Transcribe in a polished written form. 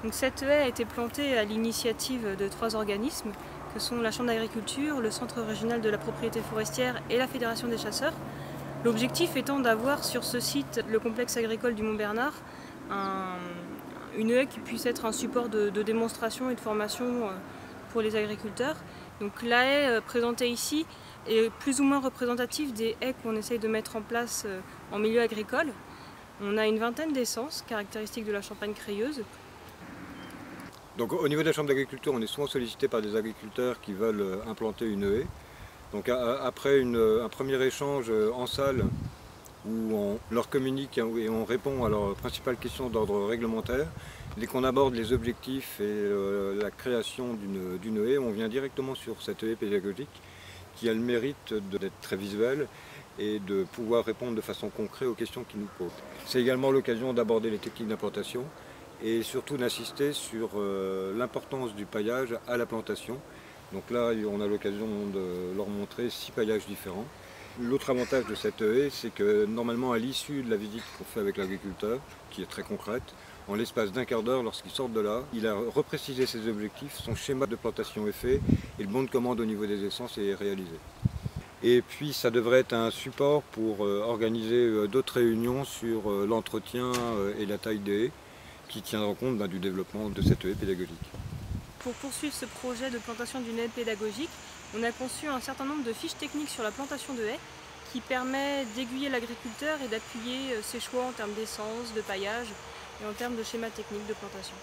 Donc cette haie a été plantée à l'initiative de 3 organismes que sont la Chambre d'agriculture, le Centre régional de la propriété forestière et la Fédération des chasseurs. L'objectif étant d'avoir sur ce site, le complexe agricole du Mont-Bernard, une haie qui puisse être un support de démonstration et de formation pour les agriculteurs. Donc la haie présentée ici est plus ou moins représentative des haies qu'on essaye de mettre en place en milieu agricole. On a une vingtaine d'essences caractéristiques de la Champagne crayeuse. Donc au niveau de la Chambre d'agriculture, on est souvent sollicité par des agriculteurs qui veulent implanter une haie. Donc après un premier échange en salle où on leur communique et on répond à leurs principales questions d'ordre réglementaire, dès qu'on aborde les objectifs et la création d'une haie, on vient directement sur cette haie pédagogique qui a le mérite d'être très visuelle et de pouvoir répondre de façon concrète aux questions qu'ils nous posent. C'est également l'occasion d'aborder les techniques d'implantation et surtout d'insister sur l'importance du paillage à la plantation. Donc là, on a l'occasion de leur montrer 6 paillages différents. L'autre avantage de cette haie, c'est que normalement, à l'issue de la visite qu'on fait avec l'agriculteur, qui est très concrète, en l'espace d'un quart d'heure, lorsqu'il sort de là, il a reprécisé ses objectifs, son schéma de plantation est fait et le bon de commande au niveau des essences est réalisé. Et puis ça devrait être un support pour organiser d'autres réunions sur l'entretien et la taille des haies, qui tiendront compte du développement de cette haie pédagogique. Pour poursuivre ce projet de plantation d'une haie pédagogique, on a conçu un certain nombre de fiches techniques sur la plantation de haies qui permet d'aiguiller l'agriculteur et d'appuyer ses choix en termes d'essence, de paillage et en termes de schéma technique de plantation.